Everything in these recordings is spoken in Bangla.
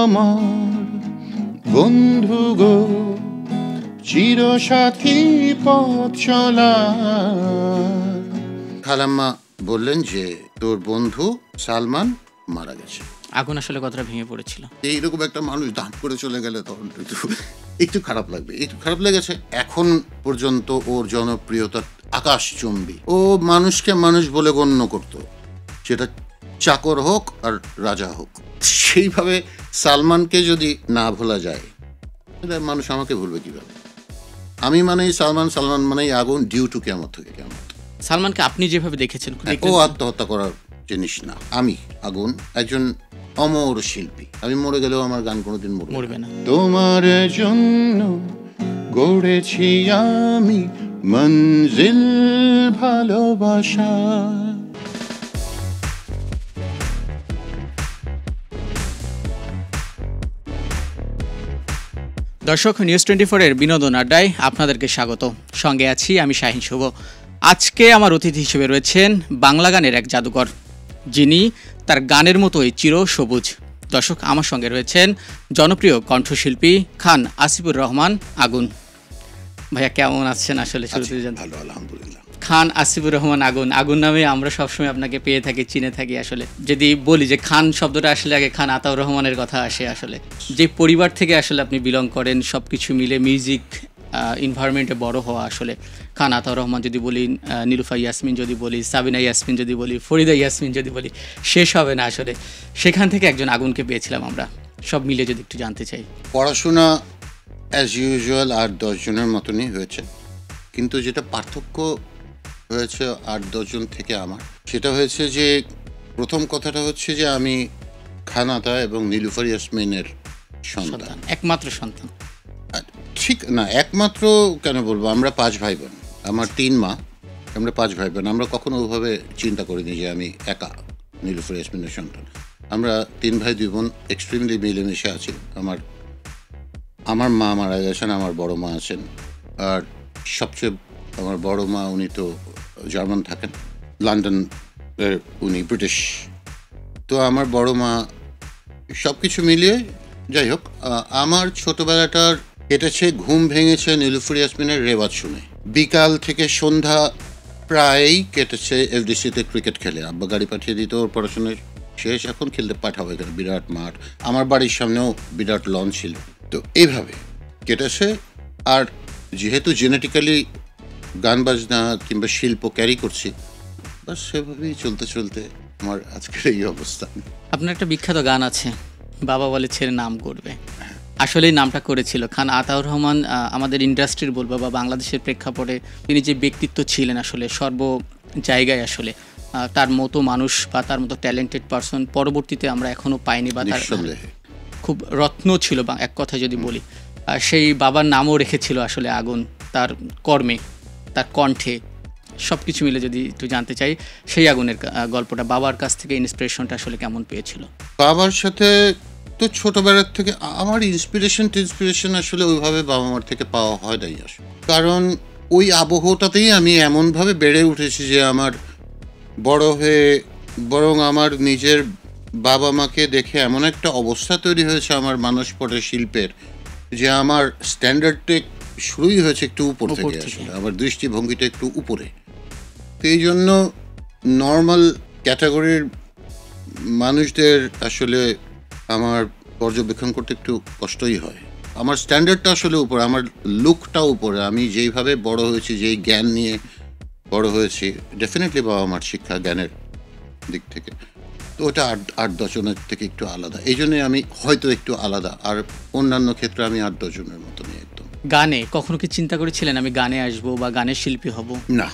আমার বন্ধু গো, চিরসাথী পথ চলা। খালাম্মা বললেন যে তোর বন্ধু সালমান মারা গেছে। আগুন আসলে কতটা ভেঙে পড়েছিল? এইরকম একটা মানুষ দাম করে চলে গেলে তখন একটু খারাপ লাগবে, একটু খারাপ লেগেছে। এখন পর্যন্ত ওর জনপ্রিয়তা আকাশচুম্বী। ও মানুষকে মানুষ বলে গণ্য করত, সেটা চাকর হোক আর রাজা হোক। সেইভাবে সালমানকে যদি না ভোলা যায় তাহলে মানুষ আমাকে ভুলবে কিভাবে? আমি মানেই সালমান, সালমান মানেই আগুন, ডিউ টু কিয়ামত থেকে কিয়ামত। সালমানকে আপনি যেভাবে দেখেছেন, ও আত্মহত্যা করার জিনিস না। আমি আগুন একজন অমর শিল্পী, আমি মরে গেলেও আমার গান কোনোদিন মরবে না। তোমার জন্য গড়েছি আমি মঞ্জিল ভালোবাসা। দর্শক, নিউজ 24-এর বিনোদন আড্ডায় আপনাদেরকে স্বাগত। সঙ্গে আছি আমি শাহিন শুভ। আজকে আমার অতিথি হিসেবে রয়েছেন বাংলা গানের এক জাদুকর, যিনি তার গানের মতোই চির সবুজ। দর্শক, আমার সঙ্গে রয়েছেন জনপ্রিয় কণ্ঠশিল্পী খান আসিফুর রহমান আগুন। ভাইয়া কেমন আছেন? আসলে শুরুতে ভালো, আলহামদুলিল্লাহ। খান আসিফুর রহমান আগুন, আগুন নামে আমরা সবসময় আপনাকে পেয়ে থাকি, চিনে থাকি। আসলে যদি বলি যে খান শব্দটা আসলে আগে খান আতাউর রহমানের কথা আসে। আসলে যে পরিবার থেকে আসলে আপনি বিলং করেন, সব কিছু মিলে মিউজিক এনভায়রনমেন্টে বড় হওয়া। আসলে খান আতাউর রহমান যদি বলি, নীলুফা ইয়াসমিন যদি বলি, সাবিনা ইয়াসমিন যদি বলি, ফরিদা ইয়াসমিন যদি বলি, শেষ হবে না। আসলে সেখান থেকে একজন আগুনকে পেয়েছিলাম আমরা। সব মিলে যদি একটু জানতে চাই। পড়াশোনা অ্যাজ ইউজুয়াল 8-10 জনের মতনই হয়েছে, কিন্তু যেটা পার্থক্য হয়েছে 8-10 জন থেকে আমার, সেটা হয়েছে যে প্রথম কথাটা হচ্ছে যে আমি খান আতা এবং নীলুফার ইয়াসমিনের সন্তান, একমাত্র সন্তান। ঠিক না, একমাত্র কেন বলবো, আমরা 5 ভাই বোন, আমার 3 মা, আমরা 5 ভাই বোন। আমরা কখনো ওইভাবে চিন্তা করিনি যে আমি একা নীলুফার ইয়াসমিনের সন্তান। আমরা 3 ভাই 2 বোন এক্সট্রিমলি মিলেমিশে আছি। আমার মা মারা গেছেন, আমার বড় মা আছেন, আর সবচেয়ে আমার বড় মা উনি তো জার্মান থাকেন, লন্ডন, উনি ব্রিটিশ। তো আমার বড় মা, সব কিছু মিলিয়ে যাই হোক, আমার ছোটোবেলাটার কেটেছে, ঘুম ভেঙেছে নীলুফার ইয়াসমিনের রেওয়াজ শুনে। বিকাল থেকে সন্ধ্যা প্রায়ই কেটেছে এফডিসিতে ক্রিকেট খেলে। আব্বা গাড়ি পাঠিয়ে দিত, ওর পড়াশোনার শেষ, এখন খেলতে পাঠাবো, এখানে বিরাট মাঠ, আমার বাড়ির সামনেও বিরাট লন ছিল। তো এইভাবে কেটেছে। আর যেহেতু জেনেটিক্যালি গান বাজনা কিংবা শিল্প ক্যারি করছি, বাস সেভাবেই চলতে চলতে আমার আজকের এই অবস্থা। আপনার একটা বিখ্যাত গান আছে, বাবা বলে ছেলে নাম করবে। আসলে নামটা করেছিল খান আতাউর রহমান। আমাদের ইন্ডাস্ট্রির বলবো বা বাংলাদেশের প্রেক্ষাপটে তিনি যে ব্যক্তিত্ব ছিলেন, আসলে সর্ব জায়গায় আসলে তার মতো মানুষ বা তার মতো ট্যালেন্টেড পারসন পরবর্তীতে আমরা এখনও পাইনি। বা তার খুব রত্ন ছিল, বা এক কথায় যদি বলি, সেই বাবার নামও রেখেছিল আসলে আগুন, তার কর্মে, তার কণ্ঠে, সব কিছু মিলে যদি একটু জানতে চাই সেই আগুনের গল্পটা, বাবার কাছ থেকে ইন্সপিরেশনটা আসলে কেমন পেয়েছিল? বাবার সাথে তো ছোটোবেলার থেকে আমার ইন্সপিরেশন আসলে ওইভাবে বাবা মার থেকে পাওয়া হয় নাই আসলে। কারণ ওই আবহটাতেই আমি এমনভাবে বেড়ে উঠেছি যে আমার বড় হয়ে বরং আমার নিজের বাবা মাকে দেখে এমন একটা অবস্থা তৈরি হয়েছে আমার মানসপটে শিল্পের, যে আমার স্ট্যান্ডার্ডটা শুরুই হয়েছে একটু উপর থেকে, আসলে আমার দৃষ্টিভঙ্গিটা একটু উপরে। তো এই জন্য নর্মাল ক্যাটাগরির মানুষদের আসলে আমার পর্যবেক্ষণ করতে একটু কষ্টই হয়। আমার স্ট্যান্ডার্ডটা আসলে উপরে, আমার লুকটা উপরে। আমি যেইভাবে বড় হয়েছি, যেই জ্ঞান নিয়ে বড় হয়েছি, ডেফিনেটলি বাবা আমার শিক্ষা জ্ঞানের দিক থেকে তো ওটা 8-10 জনের থেকে একটু আলাদা। এই জন্যে আমি হয়তো একটু আলাদা, আর অন্যান্য ক্ষেত্রে আমি 8-10 জনের মতনই একদম। গানে কখনো কি চিন্তা করেছিলেন আমি গানে আসবো বা গানের শিল্পী হব? না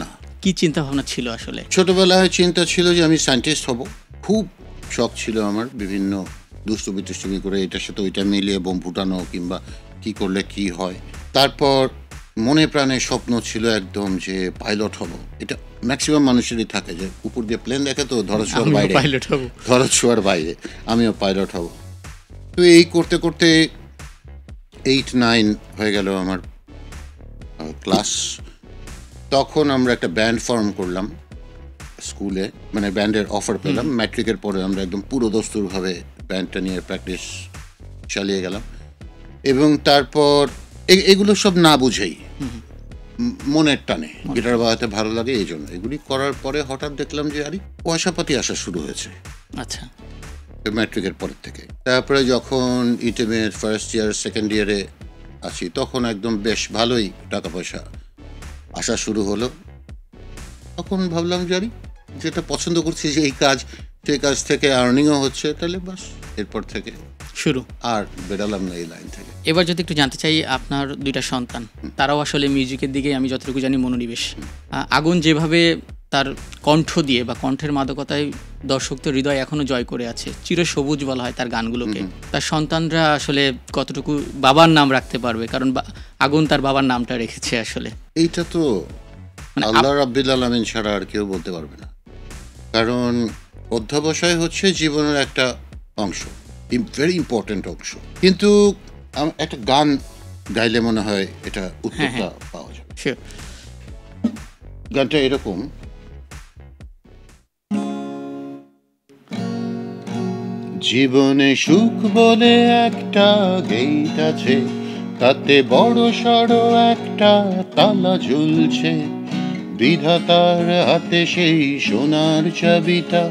না। কি চিন্তা ভাবনা ছিল আসলে? ছোটবেলায় চিন্তা ছিল যে আমি সায়েন্টিস্ট হব, খুব শখ ছিল আমার, বিভিন্ন দুষ্টুমি করে এটার সাথে ওইটা মিলিয়ে বোম ফুটানো কিংবা কি করলে কি হয়। তারপর মনে প্রাণে স্বপ্ন ছিল একদম যে পাইলট হব। এটা ম্যাক্সিমাম মানুষেরই থাকে, যে উপর দিয়ে প্লেন দেখে তো ধরাছোঁয়ার বাইরে আমিও পাইলট হব। তো এই করতে করতে 8-9 হয়ে গেল আমার ক্লাস। তখন আমরা একটা ব্যান্ড ফর্ম করলাম স্কুলে, মানে ব্যান্ডের অফার পেলাম। ম্যাট্রিকের পরে আমরা একদম পুরো দস্তুরভাবে ব্যান্ডটা নিয়ে প্র্যাকটিস চালিয়ে গেলাম, এবং তারপর এগুলো সব না বুঝেই মনের টানে গিটার বাজাতে ভালো লাগে, এই জন্য এগুলি করার পরে হঠাৎ দেখলাম যে আরে পয়সাপাতি আসা শুরু হয়েছে। আচ্ছা, ম্যাট্রিকের পরের থেকে। তারপরে যখন ইটেমের ফার্স্ট ইয়ার সেকেন্ড ইয়ারে আছি, তখন একদম বেশ ভালোই টাকা পয়সা আসা শুরু হলো। তখন ভাবলাম যে আরে যেটা পছন্দ করছি, যে এই কাজ, সেই কাজ থেকে আর্নিংও হচ্ছে, তাহলে বাস এরপর থেকে শুরু। আর বেরালাম না এই লাইন থেকে। এবার যদি একটু জানতে চাই, আপনার দুইটা সন্তান, তারাও আসলে মিউজিকের দিকে আমি যতটুকু জানি মনোনিবেশ। আগুন যেভাবে তার কণ্ঠ দিয়ে বা কণ্ঠের মাদকতায় দর্শকদের হৃদয় এখনো জয় করে আছে, চিরসবুজ বলা হয় তার গানগুলোকে, তার সন্তানরা আসলে কতটুকু বাবার নাম রাখতে পারবে? কারণ আগুন তার বাবার নামটা রেখেছে আসলে। এইটা তো আল্লাহ রাব্বুল আলামিন ছাড়া আর কেউ বলতে পারবে না, কারণ অধ্যবসায় হচ্ছে জীবনের একটা অংশ, ভেরি ইম্পর্টেন্ট অংশ। কিন্তু একটা গান গাইলে মনে হয় এটা উত্তরটা পাওয়া যাবে। গানটা এরকম, জীবনে সুখ বলে একটা গেট আছে, তাতে বড় সড় একটা তালা ঝুলছে, বিধাতার হাতে সেই সোনার চাবিটা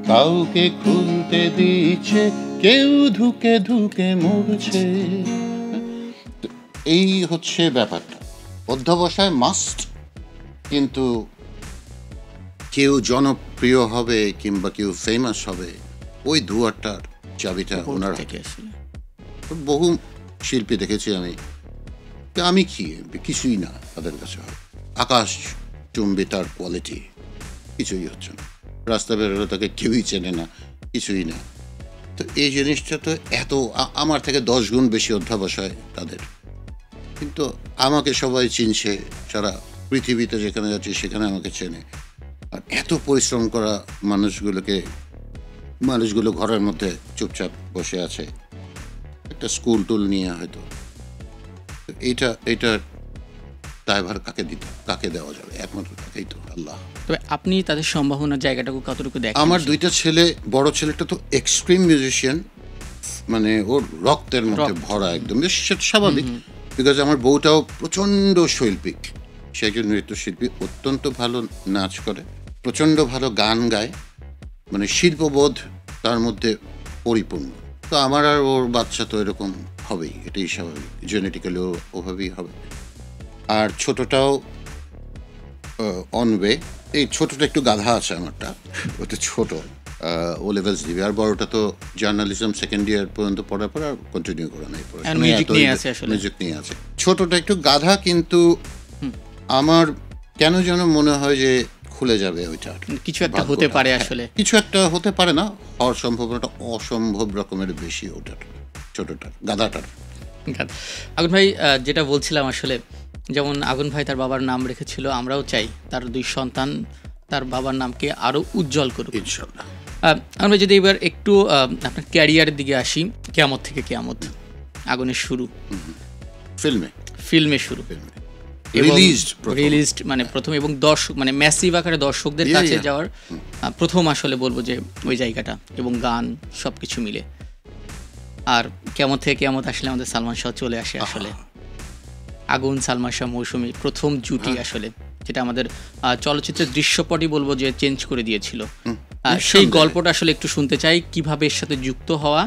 কাউকে খুলতে দিচ্ছে, কেউ ধুকে ধুকে মরছে। এই হচ্ছে ব্যাপারটা। অধ্যবসায় মাস্ট, কিন্তু কেউ জনপ্রিয় হবে কিংবা কেউ ফেমাস হবে, ওই দুয়ারটার চাবিটা ওনার হাতে। বহু শিল্পী দেখেছি আমি কিছুই না তাদের কাছে, হয় আকাশ চুম্বি তার কোয়ালিটি, কিছুই হচ্ছে না, রাস্তা বেরোলে তাকে কেউই চেনে না, কিছুই না। তো এই জিনিসটা তো এত আমার থেকে 10 গুণ বেশি অধ্যবসায় তাদের, কিন্তু আমাকে সবাই চিনছে, সারা পৃথিবীতে যেখানে যাচ্ছে সেখানে আমাকে চেনে। আর এত পরিশ্রম করা মানুষগুলো ঘরের মধ্যে চুপচাপ বসে আছে, একটা স্কুল টুল নিয়ে হয়তো। এইটা দায়ভার কাকে দেওয়া যাবে? একমাত্র তাকেই তো, আল্লাহ। তবে আপনি তাদের সম্ভাবনার জায়গাটাকে কতটুকু দেখেন? আমার দুইটা ছেলে, বড় ছেলেটা তো এক্সট্রিম মিউজিশিয়ান, মানে ওর রক্তের মধ্যে ভরা একদম, সেটা স্বাভাবিক। বিকজ আমার বউটাও প্রচণ্ড শৈল্পিক, সে একজন নৃত্যশিল্পী, অত্যন্ত ভালো নাচ করে, প্রচণ্ড ভালো গান গায়, মানে শিল্পবোধ তার মধ্যে পরিপূর্ণ। তো আমার আর ওর বাচ্চা তো এরকম হবেই, এটাই স্বাভাবিক, জেনেটিক্যালি ওভাবেই হবে। আর ছোটটাও অন ওয়ে। এই ছোটটা একটু গাধা আছে আমারটা, ওটা ছোট, ও লেভেলস দিবে। আর বড়টা তো জার্নালিজম সেকেন্ড ইয়ার পর্যন্ত পড়ার পর আর কন্টিনিউ করে নাই, মিউজিক নিয়ে আছে। ছোটটা একটু গাধা, কিন্তু আমার কেন যেন মনে হয় যে খুলে যাবে ওইটা, কিছু একটা হতে পারে। আসলে কিছু একটা হতে পারে না, হওয়ার সম্ভাবনাটা অসম্ভব রকমের বেশি ওটার, ছোটটার, গাধাটার। আগুন ভাই, যেটা বলছিলাম আসলে, যেমন আগুন ভাই তার বাবার নাম রেখেছিল, আমরাও চাই তার দুই সন্তান তার বাবার নামকে আরো উজ্জ্বল করুক ইনশাআল্লাহ। আমরা যদি এবার একটু আপনার ক্যারিয়ারের দিকে আসি, কিয়ামত থেকে কিয়ামত, আগুনের শুরু ফিল্মে শুরু, রিলিজড মানে প্রথম, এবং দর্শক মানে ম্যাসিভ আকারে দর্শকদের কাছে যাওয়ার প্রথম আসলে বলবো যে ওই জায়গাটা, এবং গান সবকিছু মিলে। আর কিয়ামত থেকে কিয়ামত আসলে আমাদের সালমান শাহ চলে আসে আসলে। আগুন, সালমান শাহ, মৌসুমী প্রথম জুটি আসলে, যেটা আমাদের চলচ্চিত্রের দৃশ্যপটই বলবো যে চেঞ্জ করে দিয়েছিল। সেই গল্পটা আসলে একটু শুনতে চাই, কিভাবে এর সাথে যুক্ত হওয়া,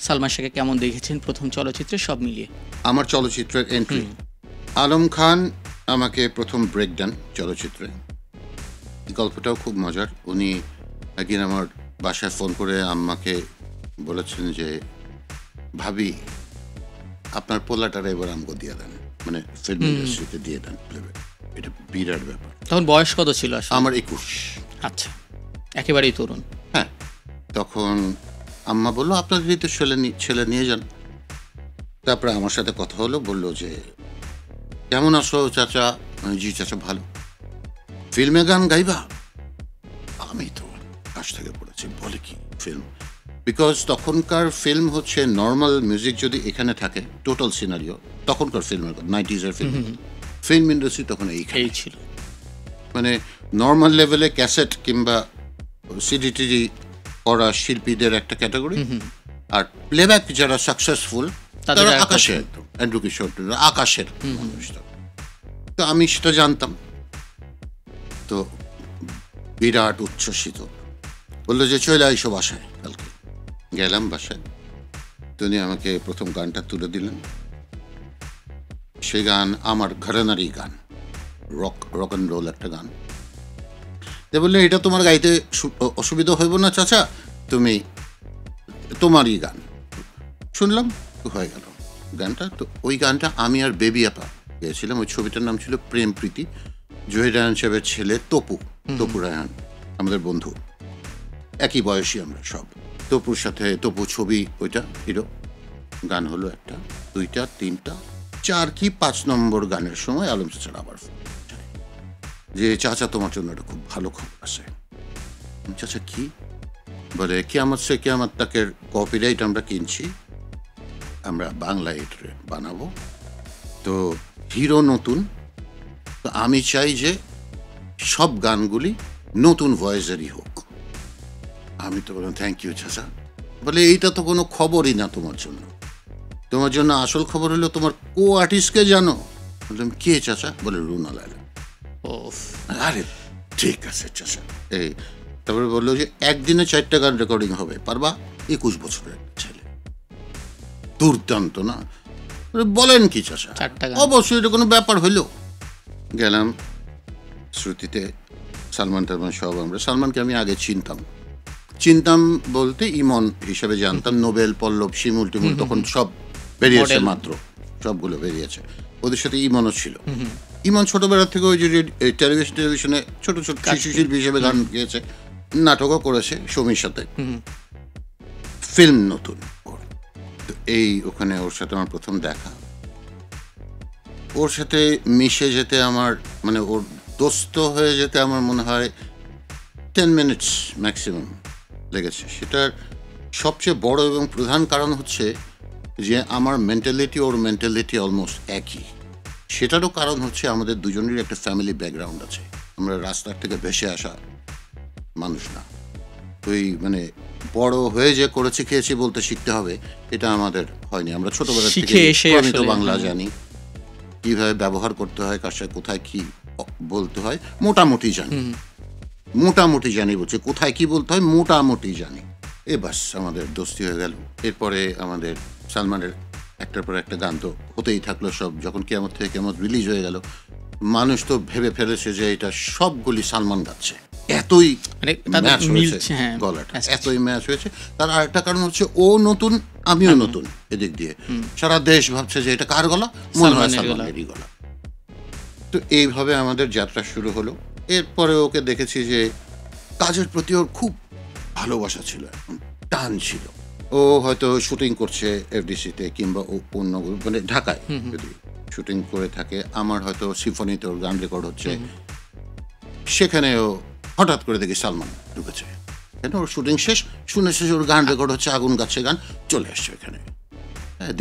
সালমান শাহকে কেমন দেখেছেন প্রথম চলচ্চিত্রে, সব মিলিয়ে। আমার চলচ্চিত্রের এন্ট্রি, আলম খান আমাকে প্রথম ব্রেক দেন চলচ্চিত্রে। গল্পটাও খুব মজার। উনি একদিন আমার বাসায় ফোন করে আম্মাকে বলেছেন যে, ভাবি আপনার পোলাটারে এবার আমাকে দিয়ে দেন, মানে ফিল্ম ইন্ডাস্ট্রিতে দিয়ে দেন। এটা বিরাট ব্যাপার। তখন বয়স কত ছিল? আমার 21। আচ্ছা, একেবারেই তরুণ। হ্যাঁ, তখন আম্মা বললো আপনার যদি তো ছেলে নিয়ে যান। তারপরে আমার সাথে কথা হলো, বললো যে কেমন আছো চাচা? জি চাচা ভালো। ফিল্মে গান গাইবা? আমি তো কাছ থেকে পড়েছি, বলে কি ফিল্ম? বিকজ তখনকার ফিল্ম হচ্ছে নর্মাল মিউজিক যদি এখানে থাকে, টোটাল সিনারিও, তখনকার ফিল্মের 90s ফিল্ম ইন্ডাস্ট্রি তখন এইখানেই ছিল। মানে নর্মাল লেভেলে ক্যাসেট কিংবা সিডি টিডি করা শিল্পীদের একটা ক্যাটাগরি, আর প্লেব্যাক যারা সাকসেসফুল তাদের তারা আরেকটা আকাশে, একদম অ্যান্ড্রু কিশোর আকাশের মানুষ। তো আমি সেটা জানতাম, তো বিরাট উচ্ছ্বসিত, বললো যে চলে আইসো বাসায়। কালকে গেলাম বাসায়, তিনি আমাকে প্রথম গানটা তুলে দিলেন। সেই গান আমার ঘরানারই গান, রক অ্যান্ড রোল একটা গান। তো বললেন এটা তোমার গাইতে অসুবিধা হইব না চাচা, তুমি তোমারই গান। শুনলাম, হয়ে গেল গানটা। তো ওই গানটা আমি আর বেবি আপা গেয়েছিলাম। ওই ছবিটার নাম ছিল প্রেম প্রীতি। জহির রায়হান সাহেবের ছেলে তপু রায়হান আমাদের বন্ধু, একই বয়সী আমরা সব। তপুর সাথে তপু ছবি, ওইটা হিরো। গান হলো 1টা 2টা 3টা 4 কি 5 নম্বর গানের সময় আলম চাচার আবার যে চাচা তোমার জন্য একটা খুব ভালো খবর আছে। চাচা কি? বলে কিয়ামত সে কিয়ামত তাকের কপিরাইট আমরা কিনছি, আমরা বাংলায় এটা বানাবো। তো হিরো নতুন, তো আমি চাই যে সব গানগুলি নতুন ভয়েসেরই হোক। আমি তো বললাম থ্যাংক ইউ চাচা। বলে এইটা তো কোনো খবরই না তোমার জন্য, তোমার জন্য আসল খবর হলো তোমার কো আর্টিস্টকে জানো? বললাম কে চাচা? বলে রুনা লায়লা। আরে ঠিক আছে চাচা। এই তারপরে বললো যে একদিনে 4টা গান রেকর্ডিং হবে, পারবা? 21 বছরের ছেলে, দুর্দান্ত না? বলেন কি চাচা? অবশ্যই এটা কোনো ব্যাপার হইল। গেলাম শ্রুতিতে, সালমান সব। আমরা সালমানকে আমি আগে চিনতাম বলতে ইমন হিসেবে জানতাম। নোবেল, পল্লব, শিমুল টিমুল তখন সব বেরিয়েছে, মাত্র সবগুলো বেরিয়েছে। ওদের সাথে ইমনও ছিল। ইমন ছোটবেলা থেকে ওই যে টেলিভিশনে ছোট ছোট শিল্পী হিসেবে গান গেয়েছে, নাটকও করেছে সমীর সাথে। ফিল্ম নতুন ওর। তো এই ওখানে ওর সাথে আমার প্রথম দেখা। ওর সাথে মিশে যেতে আমার, মানে ওর দোস্ত হয়ে যেতে আমার মনে হয় 10 মিনিটস ম্যাক্সিমাম লেগেছে। সেটার সবচেয়ে বড় এবং প্রধান কারণ হচ্ছে যে আমার মেন্টালিটি ওর মেন্টালিটি অলমোস্ট একই। সেটারও কারণ হচ্ছে আমাদের দুজনেরই একটা ফ্যামিলি ব্যাকগ্রাউন্ড আছে। আমরা রাস্তার থেকে ভেসে আসা মানুষ না। ওই মানে বড় হয়ে যে করেছি খেয়েছি বলতে শিখতে হবে, এটা আমাদের হয়নি। আমরা ছোটবেলা থেকে প্রমিত বাংলা জানি, কিভাবে ব্যবহার করতে হয়, কার সাথে কোথায় কি বলতে হয় মোটামুটি জানি বলছে, কোথায় কি বলতে হয় মোটামুটি জানি। বাস আমাদের দোস্তি হয়ে গেল। এরপরে আমাদের সালমানের একটার পর একটা গান তো হতেই থাকলো সব। যখন কিয়ামত থেকে কিয়ামত রিলিজ হয়ে গেল, মানুষ তো ভেবে ফেলেছে যে এটা সবগুলি সালমান গাচ্ছে। এতই ম্যাচ হয়েছে গলাটা, এতই ম্যাচ হয়েছে। তার আরেকটা কারণ হচ্ছে ও নতুন, আমিও নতুন। এদিক দিয়ে সারা দেশ ভাবছে যে এটা কার গলা, মনে হয় সালমানেরই গলা। তো এইভাবে আমাদের যাত্রা শুরু হলো। এরপরে ওকে দেখেছি যে কাজের প্রতি ওর খুব ভালোবাসা ছিল, টান ছিল। ও হয়তো শুটিং করছে এফডিসিতে কিংবা অন্য মানে ঢাকায় যদি শুটিং করে থাকে, আমার হয়তো সিম্ফনিতে ওর গান রেকর্ড হচ্ছে, সেখানেও হঠাৎ করে দেখি সালমান ঢুকেছে। কেন? ওর শুটিং শেষ, শুনে শেষ ওর গান রেকর্ড হচ্ছে, আগুন গাছে গান চলে আসছে এখানে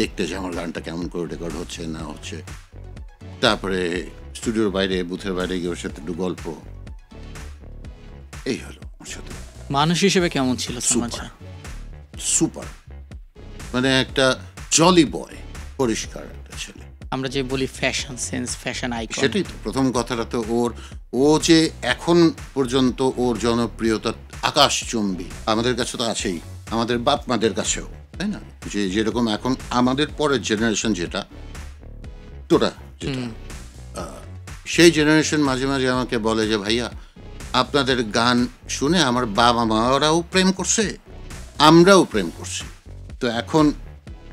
দেখতে যে আমার গানটা কেমন করে রেকর্ড হচ্ছে না হচ্ছে। তারপরে স্টুডিওর বাইরে, বুথের বাইরে গিয়ে ওর সাথে একটু গল্প। এই হলো ওর সাথে। মানুষ হিসেবে কেমন ছিল? সুপার, মানে একটা জলি বয়, পরিষ্কার একটা ছেলে। আমরা যে বলি ফ্যাশন সেন্স, ফ্যাশন আইকন, সেটাই তো প্রথম কথাটা। তো ও যে এখন পর্যন্ত ওর জনপ্রিয়তা আকাশচুম্বী, আমাদের কাছে তো আছেই, আমাদের বাপ মাদের কাছেও, তাই না? যে যেরকম এখন আমাদের পরের জেনারেশন যেটা তোরা যেটা, সেই জেনারেশন মাঝে মাঝে আমাকে বলে যে ভাইয়া আপনাদের গান শুনে আমার বাবা মারাও প্রেম করছে, আমরাও প্রেম করছি। তো এখন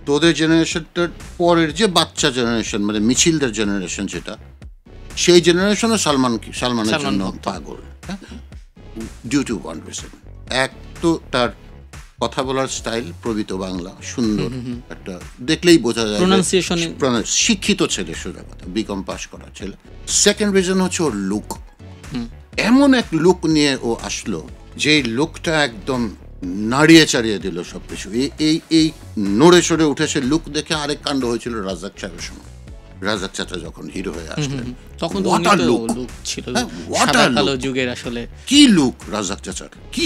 তোদের জেনারেশনটার পরের যে বাচ্চা জেনারেশন, মানে মিছিলদের জেনারেশন যেটা, সেই জেনারেশনও সালমানের জন্য পাগল। Due to one reason. এক তো তার কথা বলার স্টাইল, প্রবিত বাংলা, সুন্দর একটা, দেখলেই বোঝা যায় শিক্ষিত ছেলে, সোজা কথা, বিকম পাস করা ছেলে। সেকেন্ড রিজন হচ্ছে ওর লুক। এমন এক লুক নিয়ে ও আসলো, যে লুকটা একদম নাড়িয়ে চাড়িয়ে দিল সবকিছু। এই নড়ে সরে উঠেছে লুক দেখে। আরেক কাণ্ড হয়েছিল রাজ্জাক সাহেবের সময়, রাজাক চাচা যখন হিরো হয়ে আসলেন, তখন তো What a উনি তো look! লুক ছিল হ্যাঁ, what a সাদা কালো look! যুগের আসলে কি লুক রাজাক চাচার, কি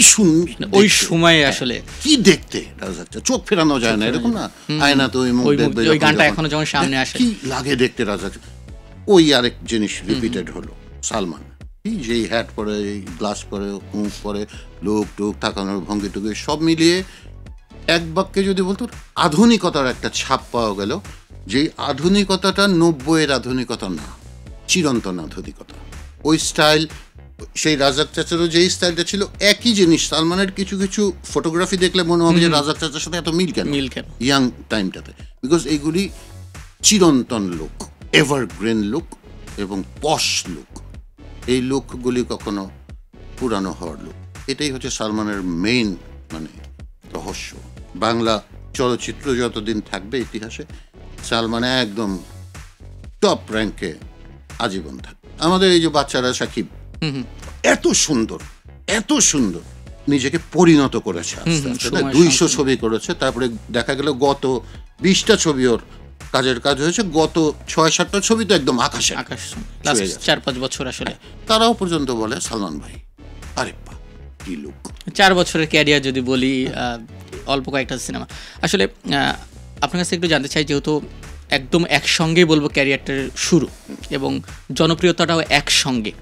ওই সময়ে আসলে কি দেখতে রাজাক চাচা, চোখ ফেরানো যায় না, এরকম না, আয়না তো ওই মুখ ওই দেখবে ওই যখন গানটা যখন। এখনো যখন সামনে আসে কি লাগে দেখতে রাজাক। ওই আরেক জিনিস রিপিটেড হলো সালমান, এই যে হ্যাট পরে, এই গ্লাস পরে, মুখ পরে, লোক টোক তাকানোর ভঙ্গি টুকি সব মিলিয়ে এক বাক্যে যদি বলতো আধুনিকতার একটা ছাপ পাওয়া গেল, যে আধুনিকতাটা 90-এর আধুনিকতা না, চিরন্তন আধুনিকতা। ওই স্টাইল, সেই রাজাক চাচারও যেই স্টাইলটা ছিল একই জিনিস। সালমানের কিছু কিছু ফটোগ্রাফি দেখলে মনে হবে যে রাজাক চাচার সাথে এত মিল কেন ইয়াং টাইমটাতে, বিকজ এইগুলি চিরন্তন লুক, এভারগ্রিন লুক এবং পশ লুক। এই লুকগুলি কখনো পুরানো হওয়ার লুক। এটাই হচ্ছে সালমানের মেইন মানে রহস্য। বাংলা চলচ্চিত্র যতদিন থাকবে ইতিহাসে, সালমান একদম টপ র্যাঙ্কে আজীবন থাকবে। আমাদের এই যে বাচ্চারা সাকিব, এত সুন্দর এত সুন্দর নিজেকে পরিণত করেছে আস্তে আস্তে, 200 ছবি করেছে, তারপরে দেখা গেল গত 20টা ছবি ওর কাজের কাজ হয়েছে, গত 6-7টা ছবি তো একদম আকাশে 4-5 বছর আসলে। তারাও পর্যন্ত বলে সালমান ভাই আরে বাহ কি লুক। 4 বছরের ক্যারিয়ার যদি বলি, অল্প কয়েকটা সিনেমা আসলে আপনার কাছে একটু জানতে চাই, যেহেতু একদম একসঙ্গেই বলবো ক্যারিয়ারটার শুরু এবং জনপ্রিয়তাটাও একসঙ্গে,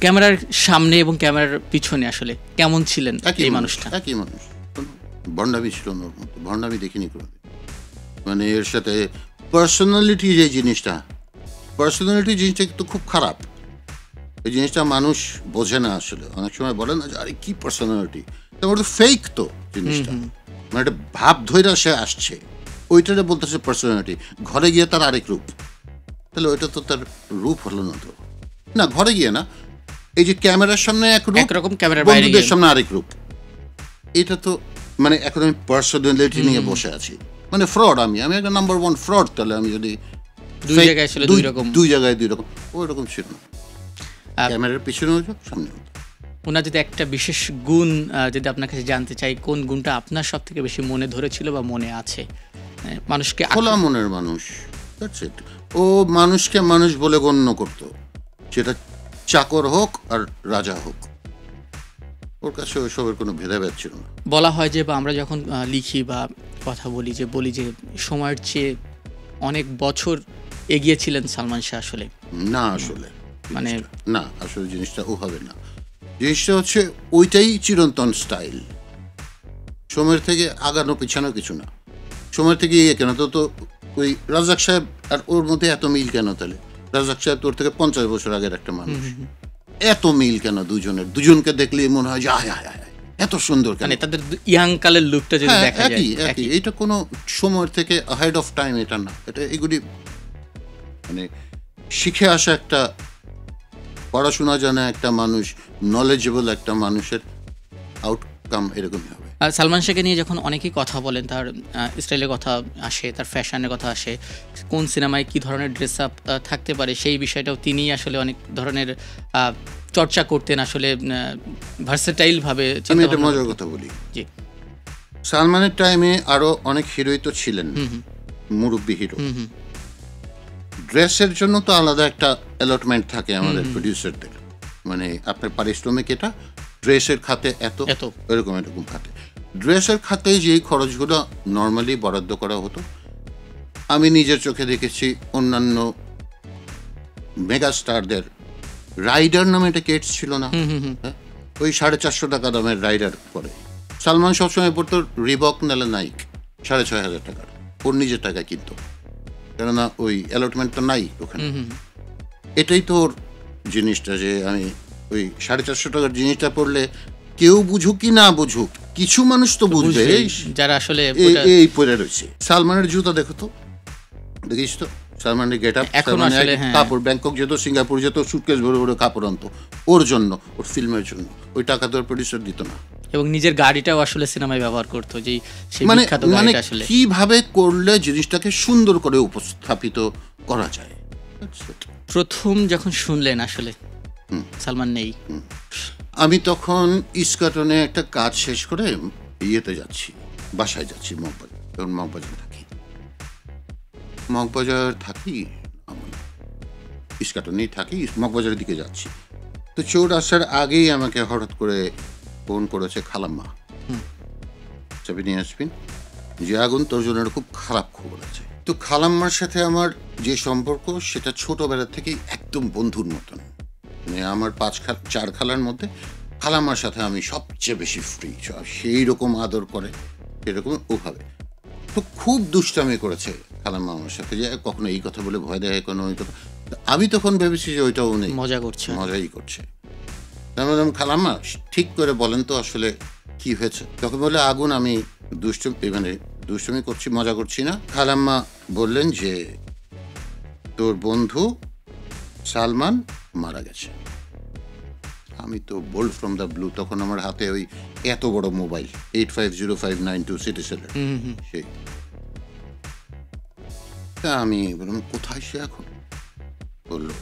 ক্যামেরার সামনে এবং ক্যামেরার পিছনে আসলে কেমন ছিলেন এই মানুষটা? একই মানুষ, ভণ্ডামি ছিল না ওর মধ্যে, ভণ্ডামি দেখিনি কোনো। মানে এর সাথে পার্সোনালিটি, যে জিনিসটা, পার্সোনালিটি জিনিসটা কিন্তু খুব খারাপ। এই জিনিসটা মানুষ বোঝে না আসলে। অনেক সময় বলে না যে আরে কি পার্সোনালিটি, তারপর তো ফেক তো জিনিসটা, মানে একটা ভাব ধৈরা সে আসছে, ওইটারে বলতেছে পার্সোনালিটি। ঘরে গিয়ে তার আরেক রূপ, তাহলে ওইটা তো তার রূপ হলো না তো। না, ঘরে গিয়ে না, এই যে ক্যামেরার সামনে এক রূপ, বন্ধুদের সামনে আরেক রূপ, এটা তো মানে এখন আমি পার্সোনালিটি নিয়ে বসে আছি, মানে ফ্রড। আমি একটা নাম্বার 1 ফ্রড। তাহলে আমি যদি দুই জায়গায় দুই রকম, ওই রকম ছিল না। ক্যামেরার পিছনে সামনে। ওনার যদি একটা বিশেষ গুণ যদি আপনার কাছে জানতে চাই, কোন গুণটা আপনার সব থেকে বেশি মনে ধরেছিল বা মনে আছে? মানুষকে খোলা মনের মানুষ, ও মানুষকে মানুষ বলে গণ্য করতো, সেটা চাকর হোক আর রাজা হোক, ওর কাছে ওইসবের কোনো ভেদাভেদ ছিল না। বলা হয় যে, বা আমরা যখন লিখি বা কথা বলি যে সময়ের চেয়ে অনেক বছর এগিয়ে ছিলেন সালমান শাহ। আসলে না, আসলে মানে না, আসলে জিনিসটা ওভাবে না। জিনিসটা হচ্ছে ওইটাই চিরন্তন স্টাইল, সময়ের থেকে আগানো পিছানো কিছু না। সময়ের থেকে ইয়ে কেন তো ওই রাজাক সাহেব আর ওর মধ্যে এত মিল কেন? তাহলে রাজাক সাহেব তোর থেকে 50 বছর আগের একটা মানুষ, এত মিল কেন দুজনের? দুজনকে দেখলে মনে হয় যে আয় আয় আয় এত সুন্দর কেন? তাদের ইয়াং কালের লুকটা যদি দেখা যায় একই। এটা কোনো সময়ের থেকে আহেড অফ টাইম এটা না। এটা এগুলি মানে শিখে আসা একটা, পড়াশোনা জানা একটা মানুষ, নলেজেবল একটা মানুষের আউটকাম এরকমই হবে। সালমান শাহকে নিয়ে যখন অনেকেই কথা বলেন, তার স্টাইলের কথা আসে, তার ফ্যাশনের কথা আসে, কোন সিনেমায় কী ধরনের ড্রেস আপ থাকতে পারে, সেই বিষয়টাও তিনি আসলে অনেক ধরনের চর্চা করতেন আসলে ভার্সেটাইলভাবে। আমি একটা মজার কথা বলি, জি, সালমানের টাইমে আরও অনেক হিরোই তো ছিলেন, মুরব্বী হিরো। ড্রেসের জন্য তো আলাদা একটা অ্যালটমেন্ট থাকে আমাদের প্রডিউসারদের, মানে আপনার পারিশ্রমিক এটা, ড্রেসের খাতে এত এরকম খাতে। ড্রেসের খাতে যেই খরচগুলো নর্মালি বরাদ্দ করা হতো, আমি নিজের চোখে দেখেছি অন্যান্য মেগাস্টারদের রাইডার নামে একটা কেটস ছিল না, ওই 450 টাকা দামের রাইডার পরে। সালমান সবসময় পড়তো রিবক নালে নাইক, 6500 টাকার, ওর নিজের টাকায় কিনতো, কেননা ওই অ্যালটমেন্টটা নাই ওখানে। এটাই তো ওর জিনিসটা, যে আমি ওই 450 টাকার জিনিসটা পড়লে কেউ বুঝুক কি না বুঝুক, কিছু মানুষ তো বুঝবে যারা আসলে এই পরে রয়েছে। সালমানের জুতা দেখো তো, দেখিস তো সালমানের গেট আপ, কাপড়, ব্যাংকক যেত, সিঙ্গাপুর যেত, সুটকেস ভরে ভরে কাপড় আনতো ওর জন্য, ওর ফিল্মের জন্য। ওই টাকা তো প্রডিউসার দিত না। এবং নিজের গাড়িটাও আসলে সিনেমায় ব্যবহার করতো, যে মানে কিভাবে করলে জিনিসটাকে সুন্দর করে উপস্থাপিত করা যায়। প্রথম যখন শুনলেন আসলে সালমান নেই, আমি তখন ইস্কাটনে একটা কাজ শেষ করে ইয়েতে যাচ্ছি, বাসায় যাচ্ছি, মগবাজার থাকি। মগবাজার থাকি, ইস্কাটনেই থাকি, মগবাজারের দিকে যাচ্ছি। তো চোর আসার আগেই আমাকে হঠাৎ করে ফোন করেছে খালাম্মা, চাবি নিয়ে আসবেন, যে আগুন তোর জন্য খুব খারাপ খবর আছে। তো খালাম্মার সাথে আমার যে সম্পর্ক সেটা ছোটবেলা থেকেই একদম বন্ধুর মতন। মানে আমার 4 খালার মধ্যে খালাম্মার সাথে আমি সবচেয়ে বেশি ফ্রি, সেই রকম আদর করে, সেরকম ওভাবে। তো খুব দুষ্টামি করেছে খালাম্মা আমার সাথে, যে কখনো এই কথা বলে ভয় দেয়, কোনো ওই কথা। আমি তখন ভেবেছি যে ওইটাও নেই, মজাই করছে। আমি বললাম, খালাম্মা ঠিক করে বলেন তো আসলে কি হয়েছে? তখন বলে, আগুন, আমি দুষ্টুমি করছি, মজা করছি না। খালাম্মা বললেন যে তোর বন্ধু সালমান মারা গেছে। আমি তো বোল্ড ফ্রম দ্য ব্লু, তখন আমার হাতে ওই এত বড় মোবাইল 850592 সিটিসেলের সেই। তা আমি বললাম, কোথায় সে এখন? বললো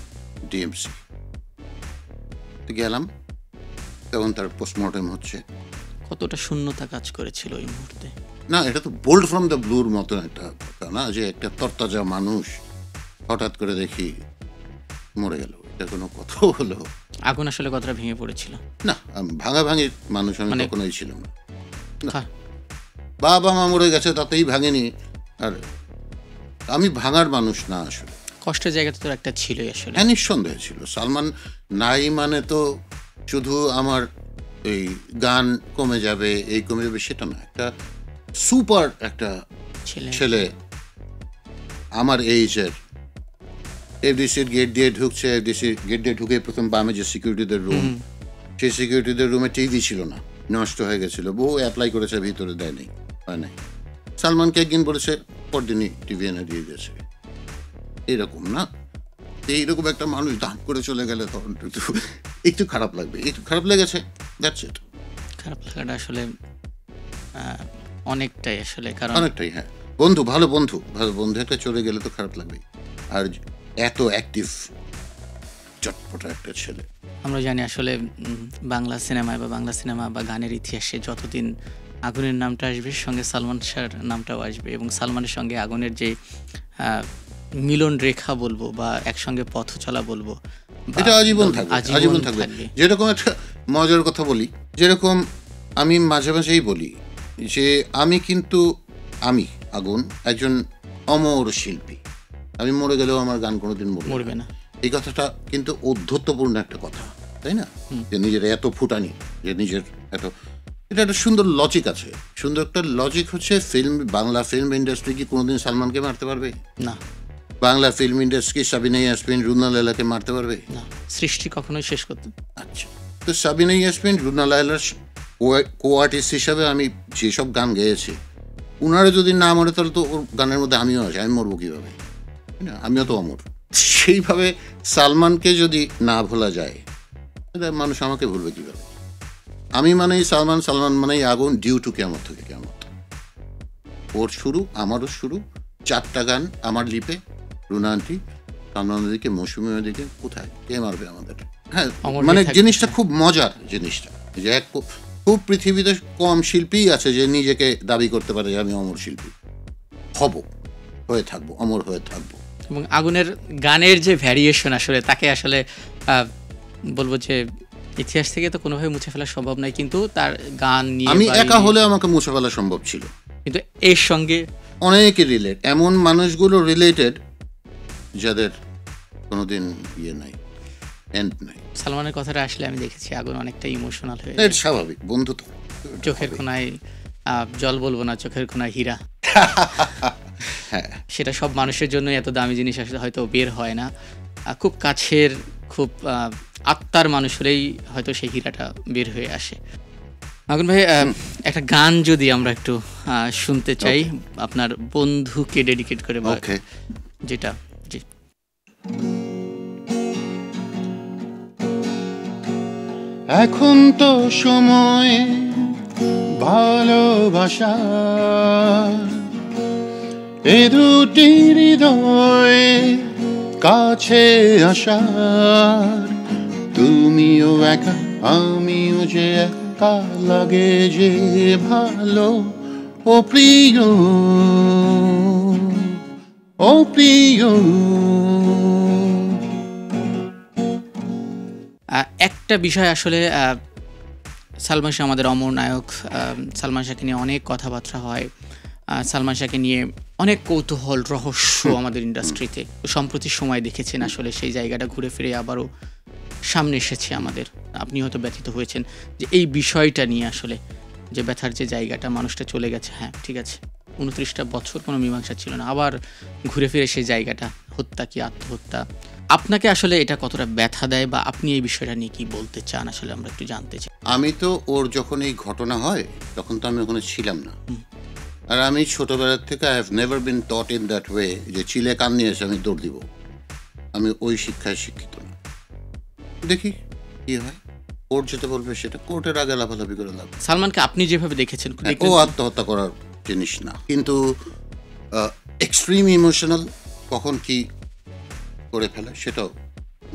ডিএমসি। গেলাম, তখন তার পোস্টমর্টম হচ্ছে। কতটা শূন্যতা কাজ করেছিল ওই মুহূর্তে? না, এটা তো বোল্ড ফ্রম দ্য ব্লুর মতন একটা কথা না, যে একটা তরতাজা মানুষ হঠাৎ করে দেখি মরে গেল। এটা কোনো কথা হলো? আগুন আসলে কতটা ভেঙে পড়েছিল? না, ভাঙাভাঙি মানুষ আমি কখনোই ছিলাম না। বাবা মা মরে গেছে তাতেই ভাঙেনি, আর আমি ভাঙার মানুষ না আসলে। কষ্টের জায়গা তো একটা ছিলই আসলে। হ্যাঁ, নিঃসন্দেহে ছিল। সালমান নাই মানে তো শুধু আমার এই গান কমে যাবে, এই কমে যাবে সেটা না। একটা সুপার একটা ছেলে আমার এইজের, এফডিসির গেট দিয়ে ঢুকছে, এফডিসির গেট দিয়ে ঢুকে প্রথম বামে যে সিকিউরিটিদের রুম, সেই সিকিউরিটিদের রুমে টিভি ছিল না, নষ্ট হয়ে গেছিল। বউ অ্যাপ্লাই করেছে, ভিতরে দেয় নাই, হয় নাই। সালমানকে একদিন বলেছে, পরদিনই টিভি এনে দিয়ে দিয়েছে। এরকম না, এইরকম একটা মানুষ দাম করে চলে গেলে তখন একটু খারাপ লাগবে, একটু খারাপ লেগেছে, দ্যাটস ইট। খারাপ লাগাটা আসলে অনেকটাই আসলে, কারণ অনেকটাই, হ্যাঁ, বন্ধু, ভালো বন্ধু একটা চলে গেলে তো খারাপ লাগবেই। আর এত অ্যাক্টিভ চটপটা একটা ছেলে। আমরা জানি আসলে বাংলা সিনেমায় বা বাংলা সিনেমা বা গানের ইতিহাসে যতদিন আগুনের নামটা আসবে, সঙ্গে সালমান শাহর নামটাও আসবে, এবং সালমানের সঙ্গে আগুনের যে মিলন রেখা বলবো বা একসঙ্গে পথ চলা বলবো, এটা আজীবন থাকবে। যেরকম একটা মজার কথা বলি, যেরকম আমি মাঝে মাঝেই বলি যে আমি আগুন একজন অমর শিল্পী। আমি মরে গেলেও আমার গান কোনোদিন মরবে না। এই কথাটা কিন্তু অধ্যত্বপূর্ণ একটা কথা, তাই না? যে নিজের এত ফুটানি, যে নিজের এত, এটা একটা সুন্দর লজিক আছে। সুন্দর একটা লজিক হচ্ছে, বাংলা ফিল্ম ইন্ডাস্ট্রি কি কোনোদিন সালমানকে মারতে পারবে? না। বাংলা ফিল্ম ইন্ডাস্ট্রি সাবিনা ইয়াসমিন, রুনা লায়লাকে মারতে পারবে না। সৃষ্টি কখনোই শেষ করতে। আচ্ছা, তো সাবিনা ইয়াসমিন, রুনা লায়লার কো আর্টিস্ট হিসাবে আমি যেসব গান গেয়েছি, উনারা যদি না মরে তাহলে তো ওর গানের মধ্যে আমিও আছি, আমি মরবো কীভাবে? আমিও তো অমর। সেইভাবে সালমানকে যদি না ভোলা যায়, মানুষ আমাকে ভুলবে কীভাবে? আমি মানেই সালমান, সালমান মানেই আগুন, ডিউ টু কিয়ামত থেকে কিয়ামত। ওর শুরু, আমারও শুরু। 4টা গান আমার লিপে, রুনা আন্টি, সালমান দিকে, মৌসুমী দিকে, কোথায় কে মারবে আমাদের? হ্যাঁ, মানে জিনিসটা খুব মজার, জিনিসটা যে খুব পৃথিবীতে কম শিল্পীই আছে যে নিজেকে দাবি করতে পারে যে আমি অমর শিল্পী হয়ে থাকবো, অমর হয়ে থাকবো। এবং আগুনের গানের যে ভ্যারিয়েশন, আসলে তাকে আসলে বলবো যে ইতিহাস থেকে তো কোনোভাবে মুছে ফেলা সম্ভব নয়, কিন্তু তার গান নিয়ে আমি একা হলে আমাকে মুছে ফেলা সম্ভব ছিল, কিন্তু এর সঙ্গে অনেকে এমন মানুষগুলো রিলেটেড যাদের কোনোদিন নাই, এন্ড নাই। সালমানের কথাটা আসলে আমি দেখেছি, আগুন অনেকটা ইমোশনাল হয়ে, স্বাভাবিক, বন্ধু তো। চোখের কোনায় জল বলবো না, চোখের কোনায় হীরা। হ্যাঁ, সেটা সব মানুষের জন্য এত দামি জিনিস আসলে হয়তো বের হয় না। খুব কাছের, খুব আত্মার মানুষ হলেই হয়তো সেই হীরাটা বের হয়ে আসে। আগুন ভাই, একটা গান যদি আমরা একটু শুনতে চাই, আপনার বন্ধুকে ডেডিকেট করে, যেটা জি। এখন তো সময় ভালোবাসা, এ দুটি হৃদয় কাছে আসার। তুমিও একা, আমিও যে একা, লাগে যে ভালো ও প্রিয়। ও প্রিয়। একটা বিষয় আসলে সালমান শাহ আমাদের অমর নায়ক। সালমান শাহকে নিয়ে অনেক কথাবার্তা হয়, সালমান শাহকে নিয়ে অনেক কৌতূহল রহস্য আমাদের ইন্ডাস্ট্রিতে। সম্প্রতি সময় দেখেছেন আসলে সেই জায়গাটা ঘুরে ফিরে আবারও সামনে এসেছে আমাদের। আপনি হয়তো ব্যথিত হয়েছেন যে এই বিষয়টা নিয়ে আসলে, যে ব্যথার যে জায়গাটা, মানুষটা চলে গেছে, হ্যাঁ ঠিক আছে, 29টা বছর কোনো মীমাংসা ছিল না, আবার ঘুরে ফিরে সেই জায়গাটা, হত্যা কি আত্মহত্যা, আপনাকে আসলে এটা কতটা ব্যথা দেয় বা আপনি এই বিষয়টা নিয়ে কি বলতে চান আসলে আমরা একটু জানতে চাই। আমি তো ওর যখন এই ঘটনা হয় তখন তো আমি ওখানে ছিলাম না। আর আমি ছোটবেলার থেকে I have never been taught in that way যে চিলে কান নিয়ে এসে আমি দৌড় দিব। আমি ওই শিক্ষায় শিক্ষিত না। দেখি কি হয়, কোর্ট যেতে বলবে সেটা কোর্টের আগে লাফালাফি করে লাভ। সালমানকে আপনি যেভাবে দেখেছেন, ও আত্মহত্যা করার জিনিস না, কিন্তু এক্সট্রিম ইমোশনাল কখন কি করে ফেলে সেটাও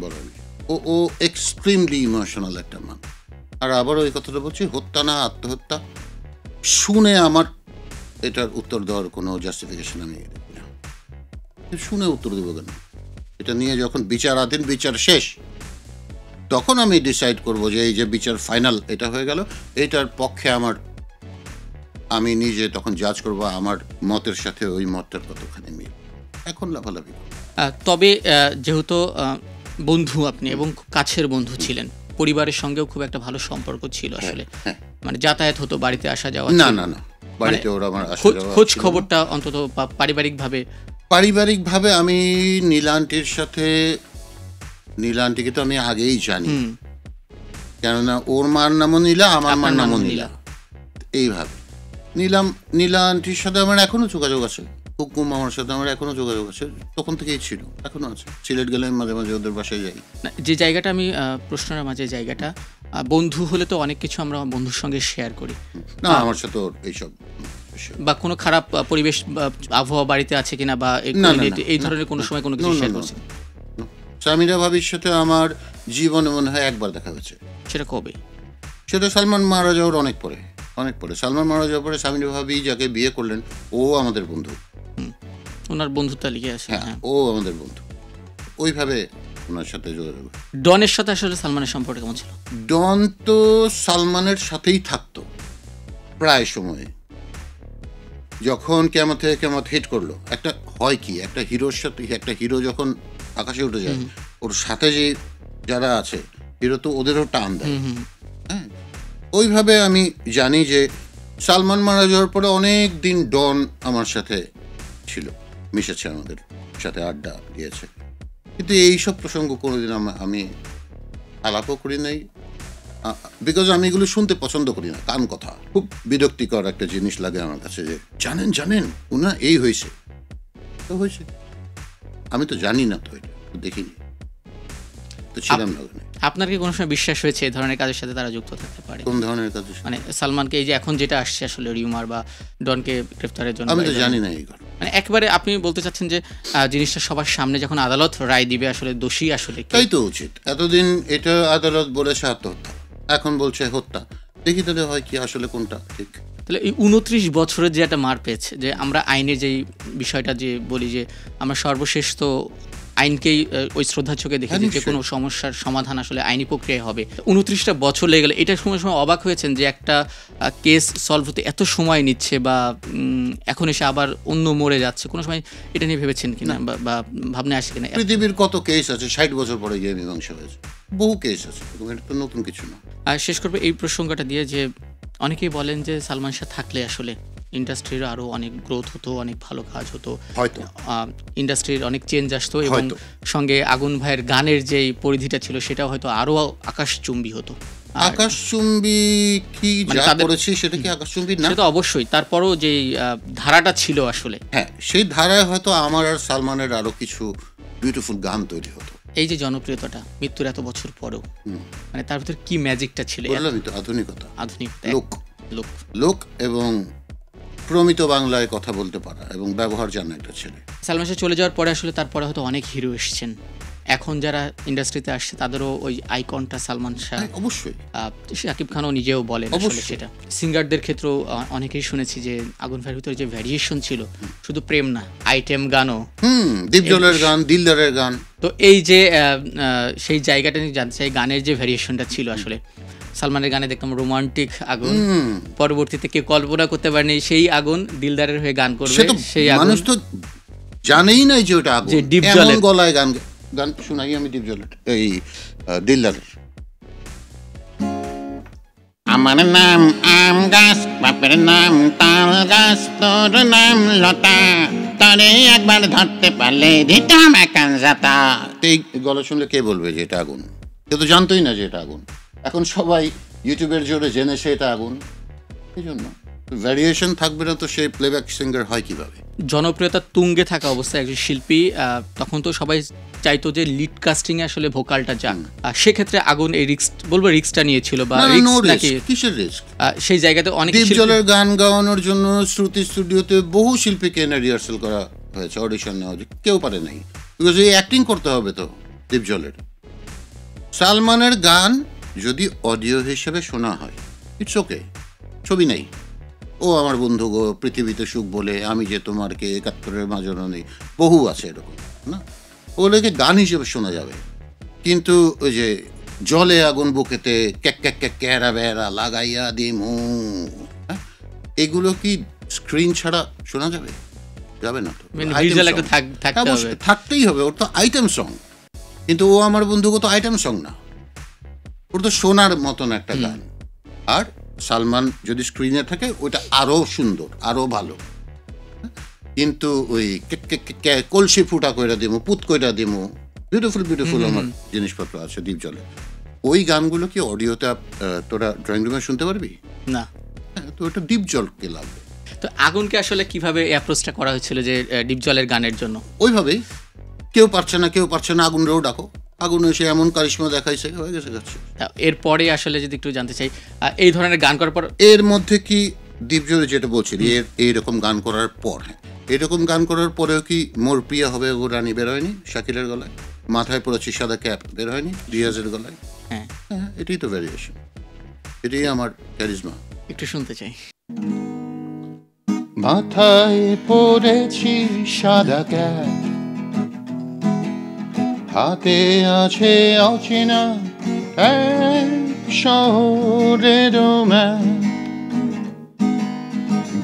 বলার বিষয়। ও এক্সট্রিমলি ইমোশনাল একটা মান। আর আবারও ওই কথাটা বলছি, হত্যা না আত্মহত্যা শুনে আমার এটার উত্তর দেওয়ার কোনো জাস্টিফিকেশন আমি দেখি না। শুনে উত্তর দেবো কেন? এটা নিয়ে যখন বিচারাধীন, বিচার শেষ, তখন আমি ডিসাইড করব যে এই যে বিচার ফাইনাল এটা হয়ে গেল, এটার পক্ষে আমি নিজে তখন জাজ করব আমার মতের সাথে ওই মতটার কতখানি মিল। এখন লাফালাফি। তবে যেহেতু বন্ধু আপনি এবং খুব কাছের বন্ধু ছিলেন, পরিবারের সঙ্গেও খুব একটা ভালো সম্পর্ক ছিল আসলে, মানে যাতায়াত হতো, বাড়িতে আসা যাওয়া? না না না, বাড়িতে ওরা আমার খোঁজ খবরটা অন্তত পারিবারিকভাবে আমি নীলা আন্টিকে তো আমি আগেই জানি, কেননা ওর মার নামও নীলা, আমার মার নামও নীলা। এইভাবে নীলা আন্টির সাথে আমার এখনো যোগাযোগ আছে, হুকুম আমার সাথে আমার এখনো যোগাযোগ আছে, তখন থেকেই ছিল, এখনো আছে। সিলেট গেলে মাঝে মাঝে ওদের বাসায় যাই। যে জায়গাটা আমি প্রশ্নের মাঝে, জায়গাটা বন্ধু হলে তো অনেক কিছু আমরা বন্ধুর সঙ্গে শেয়ার করি না, আমার সাথে এইসব বা কোনো খারাপ পরিবেশ আবহাওয়া বাড়িতে আছে কিনা বা এই ধরনের কোনো সময় কোনো কিছু শেয়ার করছেন? সামিরা ভাবির সাথে আমার জীবনে মনে হয় একবার দেখা হয়েছে। সেটা কবে? সেটা সালমান মারা যাওয়ার অনেক পরে। সালমান মারা যাওয়ার পরে সামিরা ভাবি যাকে বিয়ে করলেন ও আমাদের বন্ধু। ওনার বন্ধুর তালিকায় আছে? হ্যাঁ, ও আমাদের বন্ধু। ওইভাবে ওনার সাথে যোগাযোগ। ডনের সাথে আসলে সালমানের সম্পর্ক কেমন ছিল? ডন তো সালমানের সাথেই থাকতো প্রায় সময়ে। যখন কেমন হিট করলো, একটা হয় কি, একটা হিরোর সাথে, একটা হিরো যখন আকাশে উঠে যায়, ওর সাথে যে যারা আছে হিরো তো ওদেরও টান দেয়। হ্যাঁ, ওইভাবে আমি জানি যে সালমান মারা যাওয়ার পরে অনেক দিন ডন আমার সাথে ছিল, মিশেছে, আমাদের সাথে আড্ডা দিয়েছে, কিন্তু এইসব প্রসঙ্গ কোনোদিন আমি আলাপও করি নাই, বিকজ আমি এগুলো শুনতে পছন্দ করি না। কান কথা খুব বিরক্তিকর একটা জিনিস লাগে আমার কাছে, যে জানেন উনা এই হয়েছে, তো হয়েছে, আমি তো জানি না, তো এটা দেখিনি, তো ছিলাম না। আপনার কি কোনো সময় বিশ্বাস হয়েছে এই ধরনের কাজের সাথে তারা যুক্ত থাকতে পারে? কোন ধরনের কাজ? মানে সালমানকে এই যে এখন যেটা আসছে আসলে রিউমার বা ডনকে গ্রেফতারের জন্য, আমি তো জানি না এই ঘটনা। মানে একবারে আপনি বলতে চাচ্ছেন যে জিনিসটা সবার সামনে যখন আদালত রায় দিবে আসলে দোষী আসলে তাই তো উচিত। এতদিন এটা আদালত বলেছে আত্মহত্যা, এখন বলছে হত্যা, দেখি তাহলে হয় কি আসলে কোনটা ঠিক। তাহলে এই 29 বছরের যে একটা মার পেয়েছে, যে আমরা আইনের যেই বিষয়টা যে বলি যে আমরা সর্বশেষ তো আইনকেই ওই শ্রদ্ধার চোখে দেখি যে কোনো সমস্যার সমাধান আসলে আইনি প্রক্রিয়ায় হবে। 29টা বছর লেগে গেলে, এটা সময় অবাক হয়েছেন যে একটা কেস সলভ হতে এত সময় নিচ্ছে বা এখন এসে আবার অন্য মোড়ে যাচ্ছে, কোনো সময় এটা নিয়ে ভেবেছেন কিনা বা ভাবনা আসে কিনা? পৃথিবীর কত কেস আছে 60 বছর পরে গিয়ে মীমাংসা হয়েছে, বহু কেস আছে, এটা তো নতুন কিছু না। আর শেষ করবে এই প্রসঙ্গটা দিয়ে যে অনেকেই বলেন যে সালমান শাহ থাকলে আসলে ইন্ডাস্ট্রির আরো অনেক গ্রোথ হতো, অনেক ভালো কাজ হতো, হয়তো ইন্ডাস্ট্রির অনেক চেঞ্জ আসতো, এবং সঙ্গে আগুন ভাইয়ের গানের যে পরিধিটা ছিল সেটাও হয়তো আরো আকাশচুম্বী হতো। আকাশচুম্বী কি যা করেছে সেটা কি আকাশচুম্বী না? সেটা অবশ্যই, তারপরও যে ধারাটা ছিল আসলে, হ্যাঁ, সেই ধারায় হয়তো আমার আর সালমানের আরো কিছু বিউটিফুল গান তৈরি হতো। এই যে জনপ্রিয়তাটা মৃত্যুর এত বছর পরেও, মানে তার ভিতরে কি ম্যাজিকটা ছিল? বললামই তো, আধুনিকতা, লোক এবং প্রমিত বাংলায় কথা বলতে পারা এবং ব্যবহার জানা একটা ছেলে। সালমান শাহ চলে যাওয়ার পরে আসলে তারপরে হয়তো অনেক হিরো এসেছেন, এখন যারা ইন্ডাস্ট্রিতে আসছে তাদেরও ওই আইকনটা সালমান শাহ। অবশ্যই শাকিব খানও নিজেও বলেন আসলে সেটা। সিঙ্গারদের ক্ষেত্রেও অনেকেই শুনেছি যে আগুন ভাইয়ের ভিতরে যে ভ্যারিয়েশন ছিল, শুধু প্রেম না, আইটেম গানও, দীপজলের গান, দিলদারের গান। তো এই যে সেই জায়গাটা নিয়ে জানতে চাই, গানের যে ভ্যারিয়েশনটা ছিল আসলে সালমানের গানে দেখতাম রোমান্টিক আগুন, পরবর্তীতে কেউ কল্পনা করতে পারেনি সেই আগুন দিলদারের হয়ে গান করবে, সেই আগুন মানুষ তো জানেই নাই যে ওটা আগুন। যে ডিপজলের গলায় গান গান শোনাই আমি ডিপজলের, এই দিলদারের। আমার নাম আম গাছ, বাপের নাম তাল গাছ, তোর নাম লতা, তারে একবার ধরতে পারলে দিতাম একান যাতা। এই গলা শুনলে কে বলবে যে এটা আগুন? কেউ তো জানতোই না যে এটা আগুন। এখন সবাই ইউটিউবের জোরে জেনেছে এটা আগুন। এই জন্য ভ্যারিয়েশন থাকবে না তো সে প্লেব্যাক সিঙ্গার হয় কিভাবে? জনপ্রিয়তা তুঙ্গে থাকা অবস্থায় একজন শিল্পী, তখন তো সবাই চাইতো যে লিড কাস্টিং এ আসলে ভোকালটা যাক। সেক্ষেত্রে আগুন এই রিস্ক, বলবো রিস্কটা নিয়েছিল, বা কিসের রিস্ক? সেই জায়গাতে অনেক দীপজলের গান গাওয়ানোর জন্য শ্রুতি স্টুডিওতে বহু শিল্পীকে এনে রিহার্সাল করা হয়েছে, অডিশন নেওয়া হয়েছে, কেউ পারে নাই, বিকজ এই অ্যাক্টিং করতে হবে তো দীপজলের। সালমানের গান যদি অডিও হিসেবে শোনা হয়, ইটস ওকে, ছবি নেই। ও আমার বন্ধু গো, পৃথিবীতে সুখ বলে, আমি যে তোমারকে, ৭১-এর মাজননী, বহু আছে এরকম না, ওগুলোকে গান হিসেবে শোনা যাবে। কিন্তু ওই যে জলে আগুন বুকেতে ক্যাক ক্যাক ক্যাক ক্যারা বেড়া লাগাইয়া দিমু, এগুলো কি স্ক্রিন ছাড়া শোনা যাবে? যাবে না তো, থাকতেই হবে। ওর তো আইটেম সং, কিন্তু ও আমার বন্ধু গো তো আইটেম সং না, ওর তো শোনার মতন একটা গান। আর সালমান যদি স্ক্রিনে থাকে ওইটা আরো সুন্দর, আরো ভালো। কিন্তু ওই কলসি ফুটা কইরা দিমু, পুত কইরা দিমু, বিউটিফুল বিউটিফুল আমার জিনিসপত্র আছে দীপজলে, ওই গানগুলো কি অডিওতে তোরা ড্রয়িং রুমে শুনতে পারবি না? তো ওটা দীপজলকে লাগবে। তো আগুনকে আসলে কিভাবে অ্যাপ্রোচটা করা হয়েছিল যে দীপজলের গানের জন্য? ওইভাবেই, কেউ পারছে না, আগুনরেও ডাকো, আগুন এসে এমন কারিশমা দেখাইছে, হয়ে গেছে যাচ্ছে। এরপরে আসলে যদি একটু জানতে চাই, এই ধরনের গান করার পর এর মধ্যে কি দীপজলে যেটা বলছিলি, এইরকম গান করার পর, হ্যাঁ এরকম গান করার পরেও কি মোর প্রিয়া হবে ও রানী বের হয়নি শাকিলের গলায়? মাথায় পড়েছি সাদা ক্যাপ বের হয়নি রিয়াজের গলায়? হ্যাঁ, এটাই তো ভ্যারিয়েশন, এটাই আমার ক্যারিজমা। একটু শুনতে চাই। মাথায় পড়েছি সাদা ক্যাপ, হাতে আছে অচেনা এক শহরের ম্যাপ,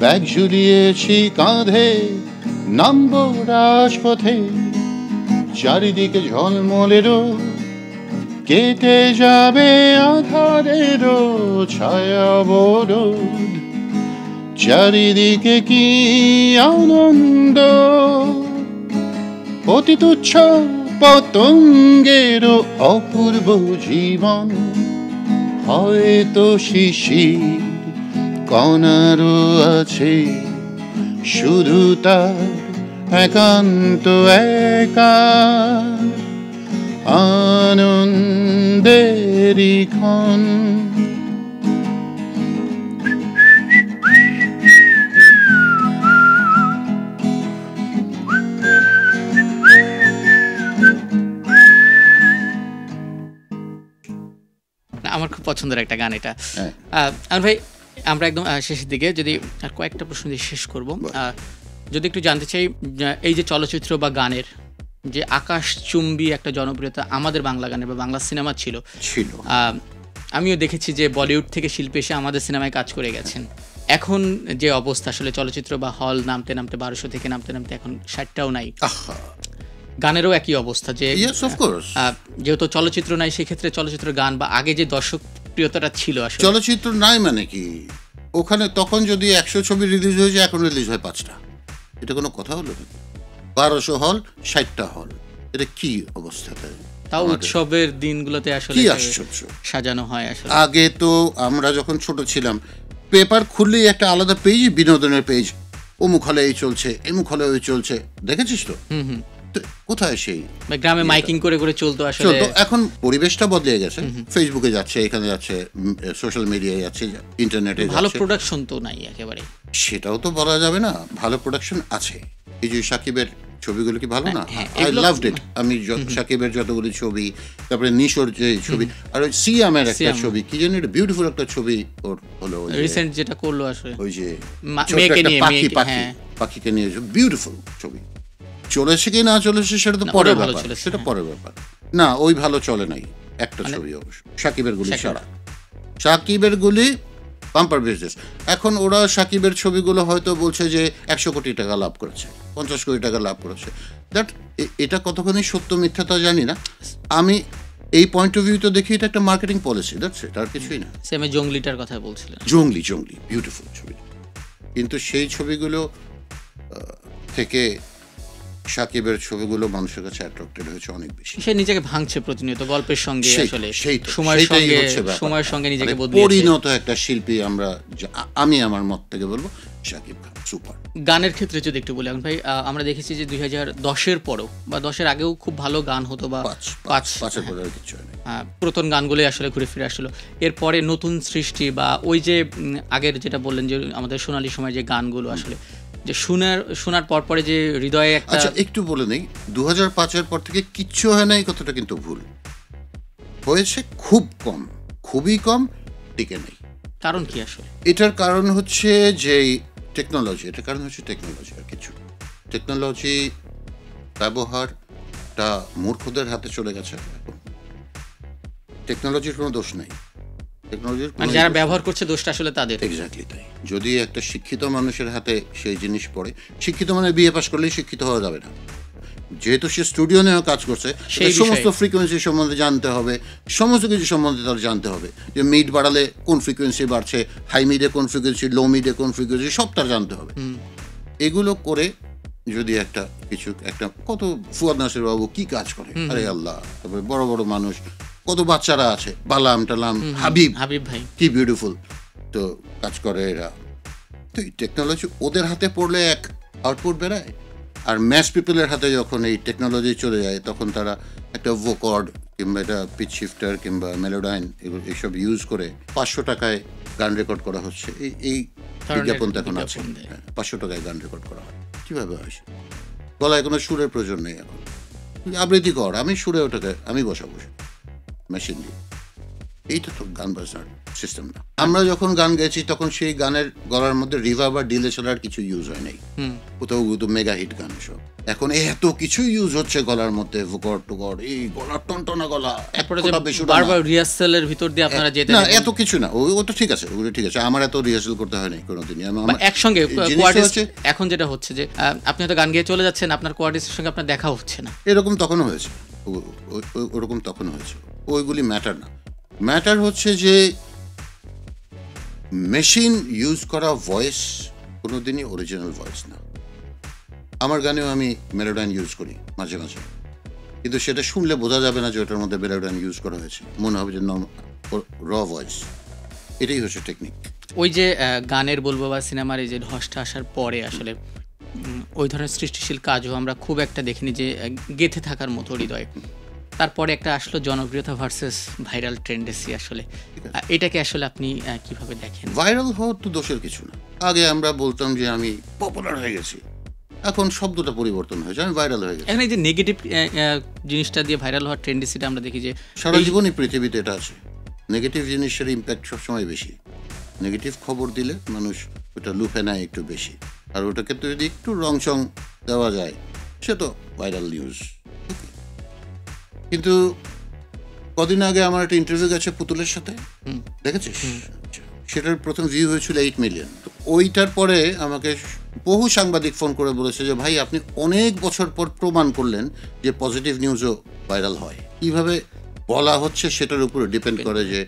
ব্যাগ ঝুলিয়েছি কাঁধে, নামবো রাজপথে, চারিদিকে ঝলমলেরও, কেটে যাবে আধারেরও ছায়াবরোধ, চারিদিকে কি আনন্দ, অতি তুচ্ছ পতঙ্গেরও অপূর্ব জীবন, হয়তো শিশির কণারও আছে শুধু তার একান্ত একা আনন্দেরই ক্ষণ। আমার খুব পছন্দের একটা গান এটা। আর ভাই আমরা একদম শেষের দিকে, যদি আর কয়েকটা প্রশ্ন দিয়ে শেষ করব, যদি একটু জানতে চাই, এই যে চলচ্চিত্র বা গানের যে আকাশচুম্বী একটা জনপ্রিয়তা আমাদের বাংলা গানের বা বাংলা সিনেমা ছিল, আমিও দেখেছি যে বলিউড থেকে শিল্পী এসে আমাদের সিনেমায় কাজ করে গেছেন। এখন যে অবস্থা আসলে চলচ্চিত্র বা হল নামতে নামতে 1200 থেকে নামতে নামতে এখন 60টাও নাই। গানেরও একই অবস্থা, যে যেহেতু চলচ্চিত্র নাই, সেক্ষেত্রে চলচ্চিত্র গান বা আগে যে দর্শক প্রিয়তাটা ছিল, আসলে চলচ্চিত্র নাই মানে কি, ওখানে তখন যদি 100 ছবি রিলিজ হয়েছে, এখন রিলিজ হয় 5টা, এটা কোনো কথা হলো? 1200 হল, 60টা হল, এটা কি অবস্থাটা? তাও উৎসবের দিনগুলোতে আসলে কি আশ্চর্য সাজানো হয়। আসলে আগে তো আমরা যখন ছোট ছিলাম, পেপার খুললেই একটা আলাদা পেজ, বিনোদনের পেজ, অমুক হলে এই চলছে, এমুক হলে ওই চলছে, দেখেছিস তো? কোথায় সেই গ্রামে মাইকিং করে করে চলতো আসলে। এখন পরিবেশটা বদলে গেছে, ফেসবুকে যাচ্ছে, এখানে যাচ্ছে, সোশ্যাল মিডিয়ায় যাচ্ছে, ইন্টারনেটে ভালো প্রোডাকশন তো নাই একেবারে। সেটাও তো বলা যাবে না, ভালো প্রোডাকশন আছে। এই যে সাকিবের ছবিগুলো কি ভালো না? হ্যাঁ, আই এগুলো লাভড ইট। আমি সাকিবের যতগুলি ছবি, তারপরে নিশোর যে ছবি, আর ওই সিয়ামের একটা সিয়াম। ছবি, কি জানি বিউটিফুল একটা ছবি ওর হলো, ওই যে রিসেন্ট যেটা করলো আসলে ওই যে ছোট্ট মেয়েকে একটা নিয়ে, পাখি, হ্যাঁ। পাখিকে নিয়ে বিউটিফুল ছবি। চলেছে কি না চলেছে সেটা তো না, পরের ওটা ভালো ব্যাপার, চলেছে, সেটা হ্যাঁ। পরের ব্যাপার। না, ওই ভালো চলে নাই একটা মানে ছবি অবশ্য, সাকিবের গুলি সাকিব। ছাড়া। সাকিবের গুলি বাম্পার বিজনেস। এখন ওরা সাকিবের ছবিগুলো হয়তো বলছে যে 100 কোটি টাকা লাভ করেছে, 50 কোটি টাকা লাভ করেছে। দ্যাট, এটা কতখানি সত্য মিথ্যা তা জানি না। আমি এই পয়েন্ট অফ ভিউ তো দেখি এটা একটা মার্কেটিং পলিসি, দ্যাটস ইট, আর কিছুই না। সেমে জঙ্গলিটার কথা বলছিলেন। জঙ্গলি বিউটিফুল ছবি, কিন্তু সেই ছবিগুলো থেকে সাকিবের ছবিগুলো মানুষের কাছে অ্যাট্রাক্টেড হয়েছে অনেক বেশি। সে নিজেকে ভাঙছে প্রতিনিয়ত গল্পের সঙ্গে, আসলে সময়ের সেইটাই সঙ্গে, হচ্ছে ব্যাপার। সময়ের সঙ্গে নিজেকে মানে বদলিয়েছে। পরিণত একটা শিল্পী আমরা, আমি আমার মত থেকে বলবো শাকিব খান সুপার। গানের ক্ষেত্রে যদি একটু বলি এখন ভাই, আমরা দেখেছি যে 2010-এর পরেও বা 10-এর আগেও খুব ভালো গান হতো, বা পাঁচের পরে আর কিছু হয় না। পুরাতন গানগুলোই আসলে ঘুরে ফিরে আসলো। এরপরে নতুন সৃষ্টি বা ওই যে আগের যেটা বললেন যে আমাদের সোনালী সময় যে গানগুলো আসলে যে শোনার পরে যে হৃদয়ে একটা, আচ্ছা একটু বলে নেই, 2005-এর পর থেকে কিচ্ছু হয় না, এই কথাটা কিন্তু ভুল। হয়েছে খুব কম, খুবই কম, টিকে নেই। কারণ কি আসলে? এটার কারণ হচ্ছে যে টেকনোলজি, এটার কারণ হচ্ছে টেকনোলজি, আর কিছু। টেকনোলজি ব্যবহারটা মূর্খদের হাতে চলে গেছে এখন। টেকনোলজির কোনো দোষ নাই, টেকনোলজির মানে যারা ব্যবহার করছে দোষটা আসলে তাদের। এক্স্যাক্টলি তাই। যদি একটা শিক্ষিত মানুষের হাতে সেই জিনিস পড়ে, শিক্ষিত মানে বিএ পাস করলেই শিক্ষিত হওয়া যাবে না, যেহেতু সে স্টুডিও নিয়ে কাজ করছে, সেই সমস্ত ফ্রিকোয়েন্সি সম্বন্ধে জানতে হবে, সমস্ত কিছু সম্বন্ধে তার জানতে হবে, যে মিড বাড়ালে কোন ফ্রিকোয়েন্সি বাড়ছে, হাই মিডে কোন ফ্রিকোয়েন্সি, লো মিডে কোন ফ্রিকোয়েন্সি, সব তার জানতে হবে। এগুলো করে যদি একটা কিছু, একটা কত ফুয়াদ নাসির বাবু কি কাজ করে, আরে আল্লাহ, তারপরে বড় বড় মানুষ, কত বাচ্চারা আছে, বালাম টালাম, হাবিব ভাই কি বিউটিফুল তো কাজ করে এরা। তো এই টেকনোলজি ওদের হাতে পড়লে এক আউটপুট বেরোয়, আর ম্যাস পিপলের হাতে যখন এই টেকনোলজি চলে যায়, তখন তারা একটা ভোকর্ড কিংবা একটা পিচ শিফটার কিংবা মেলোডাইন এগুলো এইসব ইউজ করে 500 টাকায় গান রেকর্ড করা হচ্ছে। এই বিজ্ঞাপন তো এখন আছে, 500 টাকায় গান রেকর্ড করা হয়। কীভাবে হয়? গলায় কোনো সুরের প্রয়োজন নেই এখন, আবৃত্তি কর, আমি সুরে ওটাকে আমি বসাবো মেশিন দিয়ে। এইটা তো গান বাজনার সিস্টেম না। আমরা যখন গান গেয়েছি তখন সেই গানের গলার মধ্যে রিভার্ব বা ডিলে ছাড়া আর কিছু ইউজ হয় নাই, কোথাও তো মেগা হিট গান সব। এখন এত কিছু ইউজ হচ্ছে গলার মধ্যে, ভোকর টুকর, এই গলার টনটনা গলা, বারবার রিহার্সালের ভিতর দিয়ে আপনারা যেতে না, এত কিছু না, ও তো ঠিক আছে, ওগুলো ঠিক আছে। আমার এত রিহার্সাল করতে হয় নাই কোনোদিনই। একসঙ্গে এখন যেটা হচ্ছে যে আপনি হয়তো গান গিয়ে চলে যাচ্ছেন, আপনার কোয়ার্টিস্টের সঙ্গে আপনার দেখা হচ্ছে না, এরকম তখনও হয়েছে, ওরকম তখনও হয়েছে। ওইগুলি ম্যাটার না, ম্যাটার হচ্ছে যে মেশিন ইউজ করা ভয়েস কোনোদিনই অরিজিনাল ভয়েস না। আমার গানেও আমি মেলোডাইন ইউজ করি মাঝে মাঝে, কিন্তু সেটা শুনলে বোঝা যাবে না যে ওটার মধ্যে মেলোডাইন ইউজ করা হয়েছে, মনে হবে যে র ভয়েস। এটাই হচ্ছে টেকনিক। ওই যে গানের বলবো বা সিনেমার এই যে ধসটা আসার পরে আসলে ওই ধরনের সৃষ্টিশীল কাজও আমরা খুব একটা দেখিনি যে গেঁথে থাকার মতো হৃদয়। তারপরে একটা আসলো জনপ্রিয়তা ভার্সেস ভাইরাল ট্রেন্ডেসি। আসলে এটাকে আসলে আপনি কিভাবে দেখেন? ভাইরাল হওয়ার তো দোষের কিছু না। আগে আমরা বলতাম যে আমি পপুলার হয়ে গেছি, এখন শব্দটা পরিবর্তন হয়েছে, আমি ভাইরাল হয়ে গেছি। এখন এই যে নেগেটিভ জিনিসটা দিয়ে ভাইরাল হওয়ার ট্রেন্ডেসিটা আমরা দেখি যে সারা জীবনই পৃথিবীতে এটা আছে। নেগেটিভ জিনিসের ইম্প্যাক্ট সবসময় বেশি। নেগেটিভ খবর দিলে মানুষ ওটা লুফে নেয় একটু বেশি, আর ওটাকে তো যদি একটু রংচং দেওয়া যায় সে তো ভাইরাল নিউজ। কিন্তু কদিন আগে আমার একটা ইন্টারভিউ গেছে পুতুলের সাথে, দেখেছিস? সেটার প্রথম ভিউ হয়েছিল 8 মিলিয়ন। তো ওইটার পরে আমাকে বহু সাংবাদিক ফোন করে বলেছে যে ভাই, আপনি অনেক বছর পর প্রমাণ করলেন যে পজিটিভ নিউজও ভাইরাল হয়। কীভাবে বলা হচ্ছে সেটার উপরে ডিপেন্ড করে যে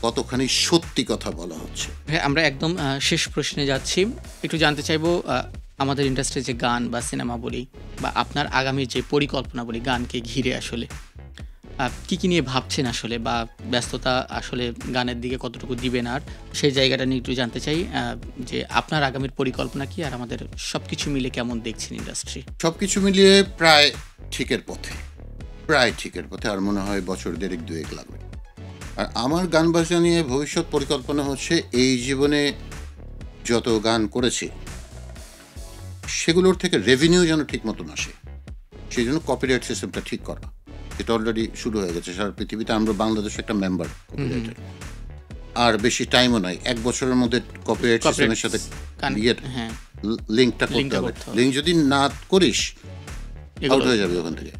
কতখানি সত্যি কথা বলা হচ্ছে। হ্যাঁ, আমরা একদম শেষ প্রশ্নে যাচ্ছি। একটু জানতে চাইবো আমাদের ইন্ডাস্ট্রির যে গান বা সিনেমা বলি বা আপনার আগামী যে পরিকল্পনা বলি গানকে ঘিরে, আসলে কি কি নিয়ে ভাবছেন আসলে, বা ব্যস্ততা আসলে গানের দিকে কতটুকু দিবেন, আর সেই জায়গাটা নিয়ে একটু জানতে চাই যে আপনার আগামীর পরিকল্পনা কি, আর আমাদের সব কিছু মিলে কেমন দেখছেন ইন্ডাস্ট্রি? সব কিছু মিলিয়ে প্রায় ঠিকের পথে, আর মনে হয় বছর 1.5-2 লাগবে। আর আমার গান বাজনা নিয়ে ভবিষ্যৎ পরিকল্পনা হচ্ছে এই জীবনে যত গান করেছি সেগুলোর থেকে রেভিনিউ যেন ঠিক মতন আসে। সেই জন্য কপিরাইট সিস্টেমটা ঠিক করা, এটা অলরেডি শুরু হয়ে গেছে সারা পৃথিবীতে। আমরা বাংলাদেশ একটা মেম্বার কপিরাইটের, আর বেশি টাইমও নাই, 1 বছরের মধ্যে কপিরাইট সিস্টেমের সাথে লিঙ্কটা করতে হবে। লিঙ্ক যদি না করিস আউট হয়ে যাবে ওখান থেকে।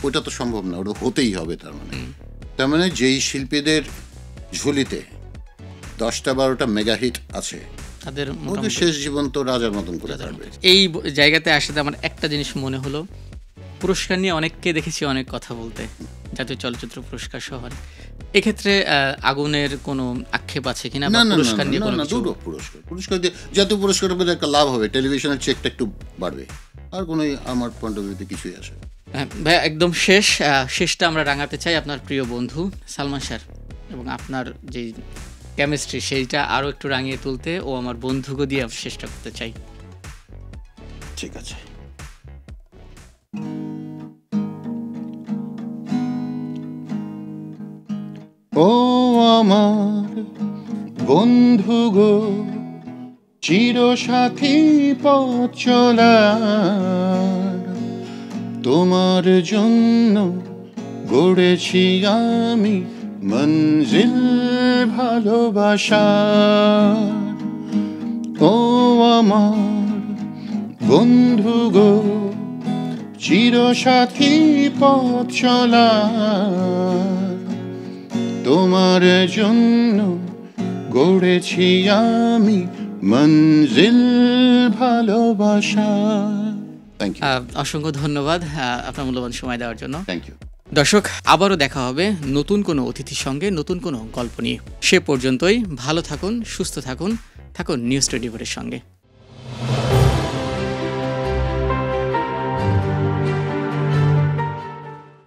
ওটা তো সম্ভব না, ওটা হতেই হবে। তার মানে যেই শিল্পীদের ঝুলিতে 10টা-12টা মেগা হিট আছে, তাদের ওদের শেষ জীবন তো রাজার মতন করে থাকবে। এই জায়গাতে আসলে আমার একটা জিনিস মনে হলো, পুরস্কার নিয়ে অনেককে দেখেছি অনেক কথা বলতে, জাতীয় চলচ্চিত্র পুরস্কার সহ। এক্ষেত্রে আগুনের কোনো আক্ষেপ আছে কিনা? পুরস্কার নিয়ে পুরস্কার দিয়ে জাতীয় পুরস্কার পেলে একটা লাভ হবে, টেলিভিশনের চেকটা একটু বাড়বে, আর কোনো আমার পয়েন্ট অফ ভিউতে কিছুই আসে। ভাই একদম শেষটা আমরা রাঙাতে চাই আপনার প্রিয় বন্ধু সালমান স্যার, এবং আপনার যে কেমিস্ট্রি সেইটা আরও একটু রাঙিয়ে তুলতে ও আমার বন্ধুকে দিয়ে চেষ্টা করতে চাই। ঠিক আছে। ও আমার বন্ধু গো, চিরসাথী পথ চলার, তোমার জন্য গড়েছি আমি মঞ্জিল ভালোবাসার। ও আমার বন্ধু গো, চিরসাথী পথ চলার, তোমার জন্য গড়েছি আমি মঞ্জিল ভালোবাসা। অসংখ্য ধন্যবাদ আপনার মূল্যবান সময় দেওয়ার জন্য। Thank you. দর্শক, আবারও দেখা হবে নতুন কোনো অতিথির সঙ্গে, নতুন কোনো গল্প নিয়ে। সে পর্যন্তই ভালো থাকুন, সুস্থ থাকুন, থাকুন নিউজ 24-এর সঙ্গে।